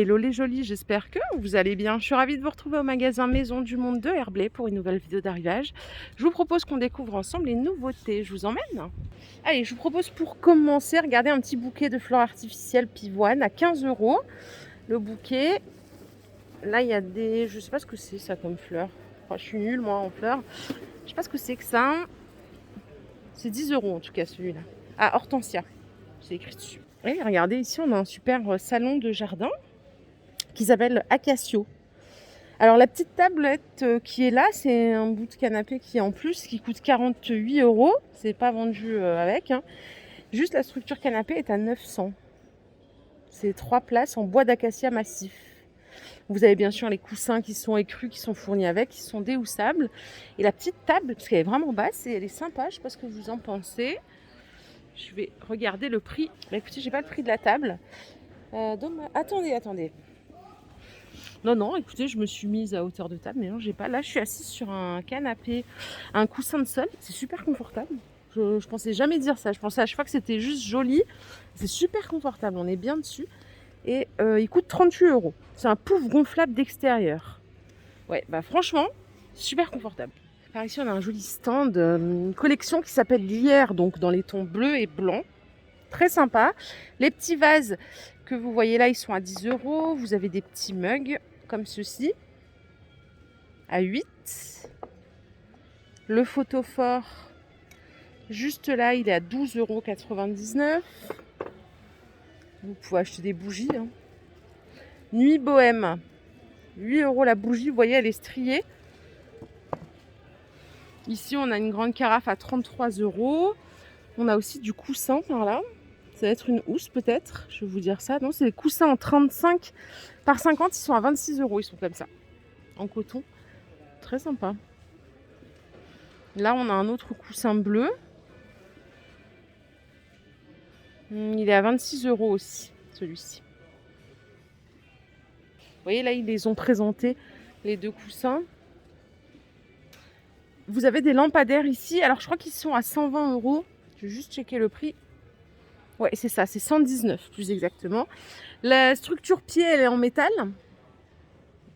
Hello les jolis, j'espère que vous allez bien. Je suis ravie de vous retrouver au magasin Maison du Monde de Herblay pour une nouvelle vidéo d'arrivage. Je vous propose qu'on découvre ensemble les nouveautés. Je vous emmène. Allez, je vous propose pour commencer, regardez un petit bouquet de fleurs artificielles pivoine à 15 € le bouquet. Là, il y a des... Je sais pas ce que c'est ça comme fleurs. Enfin, je suis nulle moi en fleurs. Je sais pas ce que c'est que ça. C'est 10 € en tout cas celui-là. Ah, hortensia. C'est écrit dessus. Et regardez, ici on a un super salon de jardin qui s'appelle Acacio. Alors la petite tablette qui est là, c'est un bout de canapé qui est en plus, qui coûte 48 €. C'est pas vendu avec. Juste la structure canapé est à 900. C'est 3 places en bois d'acacia massif. Vous avez bien sûr les coussins qui sont écrus, qui sont fournis avec, qui sont déhoussables. Et la petite table, parce qu'elle est vraiment basse et elle est sympa, je ne sais pas ce que vous en pensez. Je vais regarder le prix. Bah, écoutez, j'ai pas le prix de la table. Attendez. Non, écoutez, je me suis mise à hauteur de table, mais non, j'ai pas. Là, je suis assise sur un canapé, un coussin de sol. C'est super confortable. Je pensais jamais dire ça. Je pensais à chaque fois que c'était juste joli. C'est super confortable. On est bien dessus. Et il coûte 38 €. C'est un pouf gonflable d'extérieur. Ouais, bah franchement, super confortable. Par ici, on a un joli stand, une collection qui s'appelle Lierre, donc dans les tons bleus et blancs. Très sympa. Les petits vases que vous voyez là, ils sont à 10 €. Vous avez des petits mugs comme ceci à 8. Le photophore, juste là, il est à 12,99 €. Vous pouvez acheter des bougies. Nuit bohème, 8 € la bougie. Vous voyez, elle est striée. Ici, on a une grande carafe à 33 €. On a aussi du coussin par là. Ça va être une housse peut-être, je vais vous dire ça. Non, c'est des coussins en 35 par 50, ils sont à 26 €. Ils sont comme ça, en coton. Très sympa. Là, on a un autre coussin bleu. Il est à 26 € aussi, celui-ci. Vous voyez, là, ils les ont présentés, les deux coussins. Vous avez des lampadaires ici. Alors, je crois qu'ils sont à 120 €. Je vais juste checker le prix. Ouais, c'est ça, c'est 119 plus exactement. La structure pied, elle est en métal.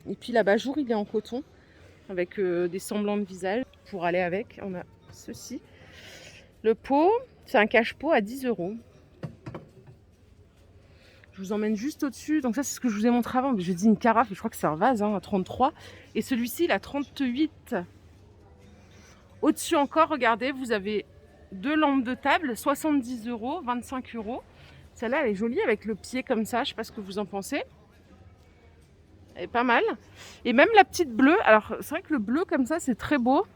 Et puis l'abat-jour, il est en coton, avec des semblants de visage. Pour aller avec, on a ceci. Le pot, c'est un cache-pot à 10 €. Je vous emmène juste au-dessus. Donc ça, c'est ce que je vous ai montré avant. Je dis une carafe, je crois que c'est un vase, à 33. Et celui-ci, il a 38. Au-dessus encore, regardez, vous avez deux lampes de table, 70 €, 25 €. Celle-là, elle est jolie avec le pied comme ça. Je ne sais pas ce que vous en pensez. Elle est pas mal. Et même la petite bleue. Alors, c'est vrai que le bleu comme ça, c'est très beau.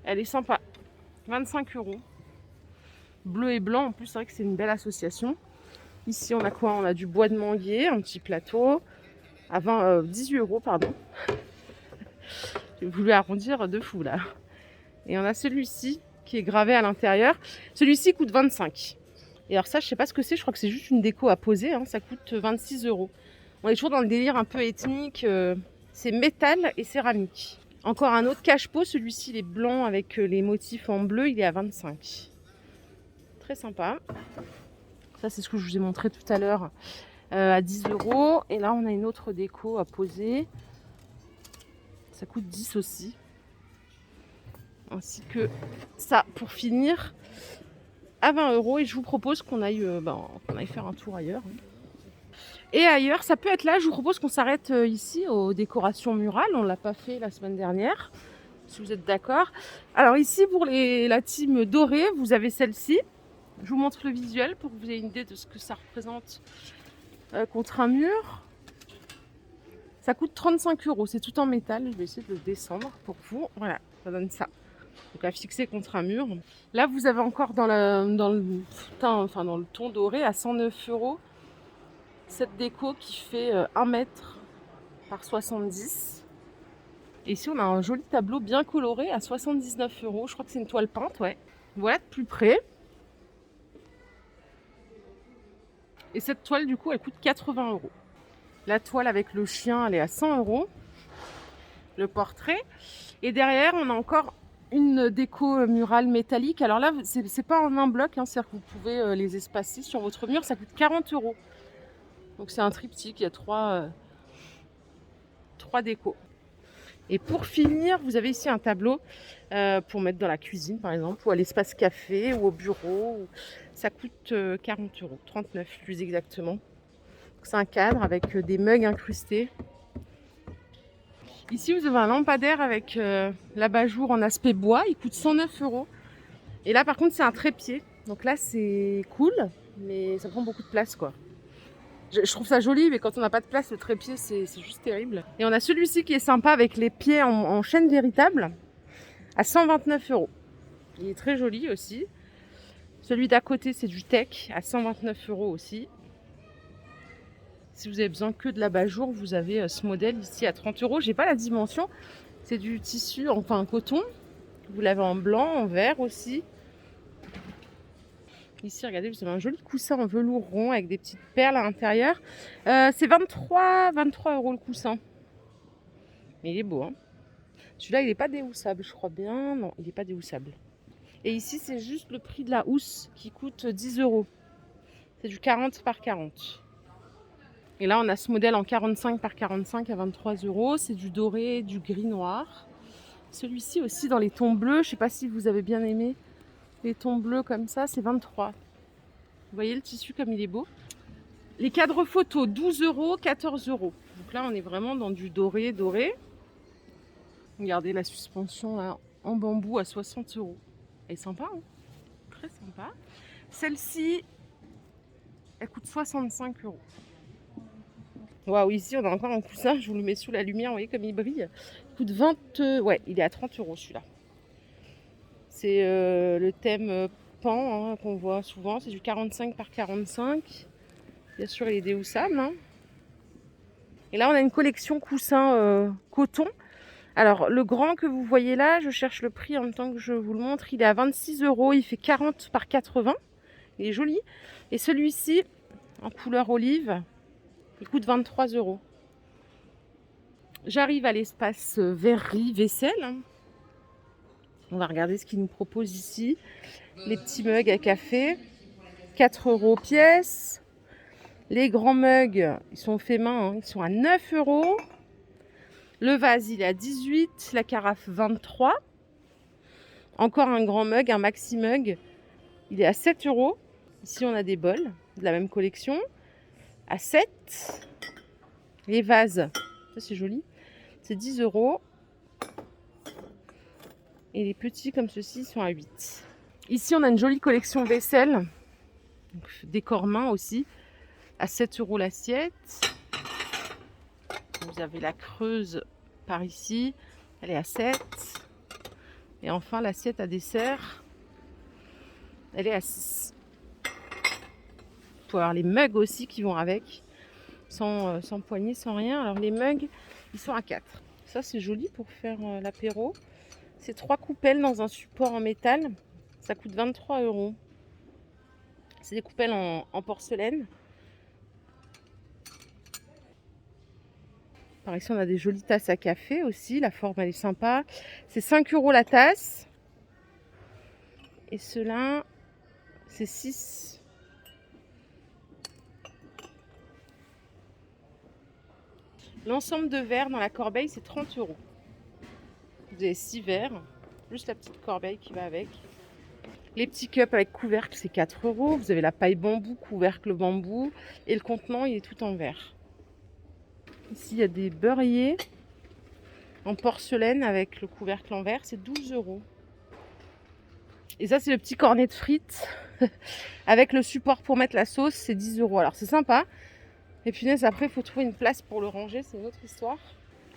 Elle est sympa. 25 €. Bleu et blanc, en plus, c'est vrai que c'est une belle association. Ici, on a quoi? On a du bois de manguier, un petit plateau. À 18 €, pardon. J'ai voulu arrondir de fou, là. Et on a celui-ci qui est gravé à l'intérieur. Celui-ci coûte 25. Et alors ça, je sais pas ce que c'est. Je crois que c'est juste une déco à poser. Ça coûte 26 €. On est toujours dans le délire un peu ethnique. C'est métal et céramique. Encore un autre cache-pot. Celui-ci, il est blanc avec les motifs en bleu. Il est à 25. Très sympa. Ça, c'est ce que je vous ai montré tout à l'heure à 10 €. Et là, on a une autre déco à poser. Ça coûte 10 aussi. Ainsi que ça, pour finir, à 20 €. Et je vous propose qu'on aille faire un tour ailleurs. Et ailleurs, ça peut être là. Je vous propose qu'on s'arrête ici aux décorations murales. On ne l'a pas fait la semaine dernière, si vous êtes d'accord. Alors ici, pour la team dorée, vous avez celle-ci. Je vous montre le visuel pour que vous ayez une idée de ce que ça représente contre un mur. Ça coûte 35 €. C'est tout en métal. Je vais essayer de le descendre pour vous. Voilà, ça donne ça. Donc à fixer contre un mur. Là, vous avez encore dans le ton doré à 109 € cette déco qui fait 1 mètre par 70. Et ici, on a un joli tableau bien coloré à 79 €. Je crois que c'est une toile peinte, ouais. Voilà de plus près. Et cette toile, du coup, elle coûte 80 €. La toile avec le chien, elle est à 100 €. Le portrait. Et derrière, on a encore une déco murale métallique. Alors là, c'est pas en un bloc, c'est-à-dire que vous pouvez les espacer sur votre mur. Ça coûte 40 €. Donc c'est un triptyque, il y a trois décos. Et pour finir, vous avez ici un tableau pour mettre dans la cuisine par exemple, ou à l'espace café, ou au bureau. Ça coûte 40 €, 39 plus exactement. C'est un cadre avec des mugs incrustés. Ici, vous avez un lampadaire avec l'abat-jour en aspect bois. Il coûte 109 €. Et là, par contre, c'est un trépied. Donc là, c'est cool, mais ça prend beaucoup de place, quoi. Je trouve ça joli, mais quand on n'a pas de place, le trépied, c'est juste terrible. Et on a celui-ci qui est sympa avec les pieds en chaîne véritable à 129 €. Il est très joli aussi. Celui d'à côté, c'est du Tech à 129 € aussi. Si vous avez besoin que de l'abat-jour, vous avez ce modèle ici à 30 €. J'ai pas la dimension. C'est du tissu, enfin un coton. Vous l'avez en blanc, en vert aussi. Ici, regardez, vous avez un joli coussin en velours rond avec des petites perles à l'intérieur. C'est 23 € le coussin. Mais il est beau, hein. Celui-là, il n'est pas déhoussable, je crois bien. Non, il n'est pas déhoussable. Et ici, c'est juste le prix de la housse qui coûte 10 €. C'est du 40 par 40. Et là, on a ce modèle en 45 par 45 à 23 €. C'est du doré, du gris noir. Celui-ci aussi dans les tons bleus. Je ne sais pas si vous avez bien aimé les tons bleus comme ça. C'est 23. Vous voyez le tissu comme il est beau. Les cadres photos, 12 €, 14 €. Donc là, on est vraiment dans du doré. Regardez la suspension là, en bambou à 60 €. Elle est sympa, hein, très sympa. Celle-ci, elle coûte 65 €. Waouh, ici on a encore un coussin, je vous le mets sous la lumière, vous voyez comme il brille. Il coûte 20, ouais, il est à 30 € celui-là. C'est le thème pan hein, qu'on voit souvent, c'est du 45 par 45. Bien sûr, il est déhoussable. Hein. Et là, on a une collection coussins coton. Alors, le grand que vous voyez là, je cherche le prix en même temps que je vous le montre. Il est à 26 €, il fait 40 par 80. Il est joli. Et celui-ci, en couleur olive, il coûte 23 €. J'arrive à l'espace verrerie vaisselle. On va regarder ce qu'ils nous proposent ici. Les petits mugs à café, 4 € pièce. Les grands mugs, ils sont faits main, hein, ils sont à 9 €. Le vase, il est à 18, la carafe 23. Encore un grand mug, un maxi mug, il est à 7 €. Ici, on a des bols de la même collection à 7. Les vases, ça c'est joli, c'est 10 €. Et les petits comme ceci sont à 8. Ici, on a une jolie collection vaisselle, décor main aussi, à 7 € l'assiette. Vous avez la creuse par ici, elle est à 7. Et enfin, l'assiette à dessert, elle est à 6. Il faut avoir les mugs aussi qui vont avec, sans poignée, sans rien. Alors les mugs, ils sont à 4. Ça, c'est joli pour faire l'apéro. C'est 3 coupelles dans un support en métal. Ça coûte 23 €. C'est des coupelles en porcelaine. Par ici, on a des jolies tasses à café aussi. La forme, elle est sympa. C'est 5 € la tasse. Et ceux-là, c'est 6. L'ensemble de verres dans la corbeille, c'est 30 €. Vous avez 6 verres, plus la petite corbeille qui va avec. Les petits cups avec couvercle, c'est 4 €. Vous avez la paille bambou, couvercle bambou. Et le contenant, il est tout en verre. Ici, il y a des beurriers en porcelaine avec le couvercle en verre, c'est 12 €. Et ça, c'est le petit cornet de frites avec le support pour mettre la sauce, c'est 10 €. Alors, c'est sympa. Et punaise, après, il faut trouver une place pour le ranger, c'est une autre histoire.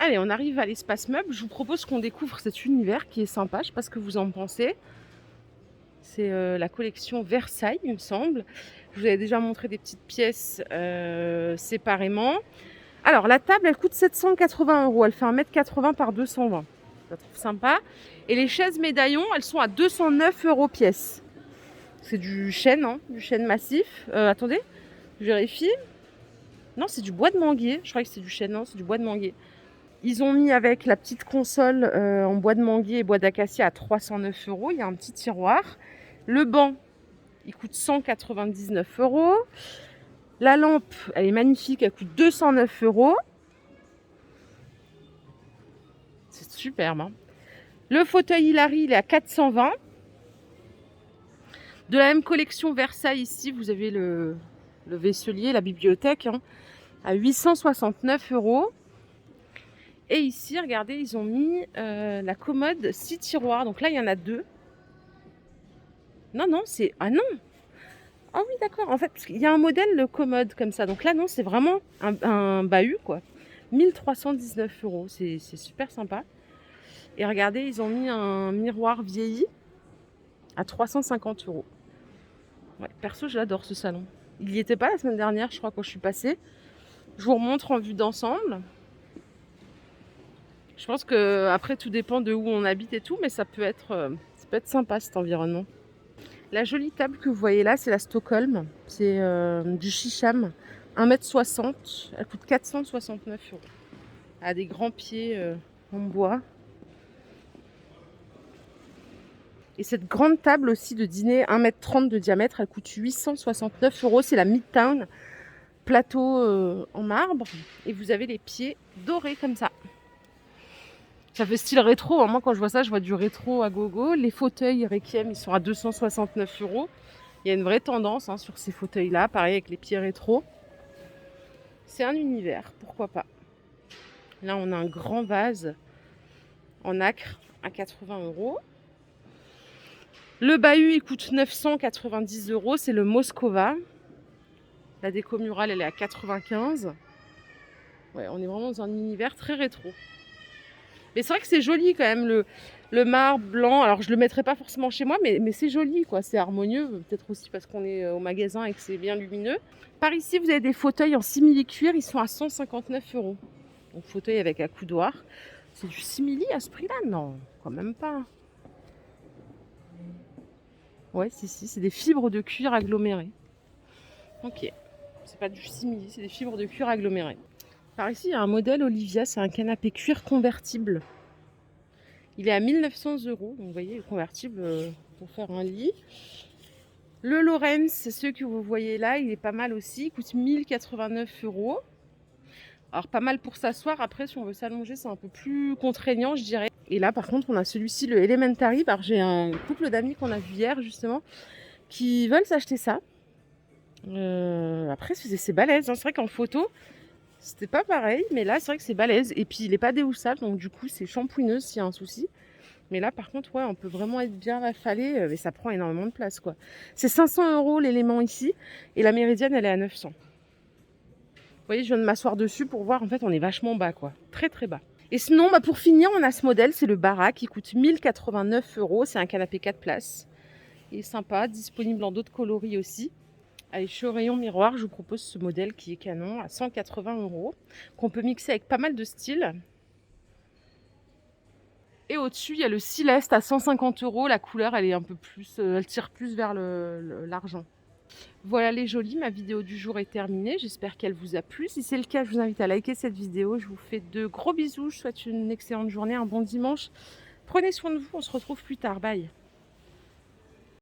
Allez, on arrive à l'espace meuble. Je vous propose qu'on découvre cet univers qui est sympa. Je ne sais pas ce que vous en pensez. C'est la collection Versailles, il me semble. Je vous avais déjà montré des petites pièces séparément. Alors, la table, elle coûte 780 €. Elle fait 1,80 m par 220. Je la trouve sympa. Et les chaises médaillons, elles sont à 209 € pièce. C'est du chêne, hein, du chêne massif. Attendez, je vérifie. Non, c'est du bois de manguier. Je crois que c'est du chêne, non, c'est du bois de manguier. Ils ont mis avec la petite console en bois de manguier et bois d'acacia à 309 €. Il y a un petit tiroir. Le banc, il coûte 199 €. La lampe, elle est magnifique, elle coûte 209 €. C'est superbe, hein. Le fauteuil Hilary, il est à 420. De la même collection Versailles, ici, vous avez le vaisselier, la bibliothèque, hein, à 869 €. Et ici, regardez, ils ont mis la commode 6 tiroirs. Donc là, il y en a 2. Non, non, c'est... Ah non! Ah oui, d'accord. En fait, parce qu'il y a un modèle de commode comme ça. Donc là, non, c'est vraiment un bahut, quoi. 1319 €. C'est super sympa. Et regardez, ils ont mis un miroir vieilli à 350 €. Ouais, perso, j'adore ce salon. Il n'y était pas la semaine dernière, je crois, quand je suis passée. Je vous remontre en vue d'ensemble. Je pense que après tout dépend de où on habite et tout, mais ça peut être sympa cet environnement. La jolie table que vous voyez là, c'est la Stockholm. C'est du Chicham, 1,60 m. Elle coûte 469 €. Elle a des grands pieds en bois. Et cette grande table aussi de dîner, 1,30 m de diamètre, elle coûte 869 €. C'est la Midtown, plateau en marbre. Et vous avez les pieds dorés comme ça. Ça fait style rétro, hein. Moi quand je vois ça, je vois du rétro à gogo. Les fauteuils Requiem, ils sont à 269 €. Il y a une vraie tendance, hein, sur ces fauteuils-là, pareil avec les pieds rétro. C'est un univers, pourquoi pas. Là, on a un grand vase en acre à 80 €. Le bahut, il coûte 990 €. C'est le Moscova. La déco murale, elle est à 95. Ouais, on est vraiment dans un univers très rétro. Mais c'est vrai que c'est joli quand même, le marbre blanc. Alors, je le mettrai pas forcément chez moi, mais c'est joli, quoi. C'est harmonieux. Peut-être aussi parce qu'on est au magasin et que c'est bien lumineux. Par ici, vous avez des fauteuils en simili-cuir. Ils sont à 159 €. Donc, fauteuil avec accoudoir. C'est du simili à ce prix-là? Non, quand même pas. Ouais, si, c'est des fibres de cuir agglomérées. Ok. C'est pas du simili, c'est des fibres de cuir agglomérées. Par ici, il y a un modèle Olivia. C'est un canapé cuir convertible. Il est à 1900 €. Donc, vous voyez, convertible pour faire un lit. Le Lorenz, c'est ceux que vous voyez là. Il est pas mal aussi. Il coûte 1089 €. Alors, pas mal pour s'asseoir. Après, si on veut s'allonger, c'est un peu plus contraignant, je dirais. Et là, par contre, on a celui-ci, le Elementary. Alors, j'ai un couple d'amis qu'on a vu hier, justement, qui veulent s'acheter ça. Après, c'est balèze, hein. C'est vrai qu'en photo, c'était pas pareil. Mais là, c'est vrai que c'est balèze. Et puis, il n'est pas déhoussable. Donc, du coup, c'est shampouineuse s'il y a un souci. Mais là, par contre, ouais, on peut vraiment être bien affalé. Mais ça prend énormément de place, quoi. C'est 500 € l'élément ici. Et la méridienne, elle est à 900. Vous voyez, je viens de m'asseoir dessus pour voir. En fait, on est vachement bas, quoi. Très, très bas. Et sinon, pour finir, on a ce modèle. C'est le Bara qui coûte 1089 €. C'est un canapé 4 places. Il est sympa. Disponible en d'autres coloris aussi. Allez, je suis au rayon miroir. Je vous propose ce modèle qui est canon à 180 €. Qu'on peut mixer avec pas mal de styles. Et au-dessus, il y a le Céleste à 150 €. La couleur, elle est un peu plus, elle tire plus vers l'argent. Voilà les jolis, ma vidéo du jour est terminée. J'espère qu'elle vous a plu. Si c'est le cas, je vous invite à liker cette vidéo. Je vous fais de gros bisous. Je vous souhaite une excellente journée, un bon dimanche. Prenez soin de vous. On se retrouve plus tard. Bye.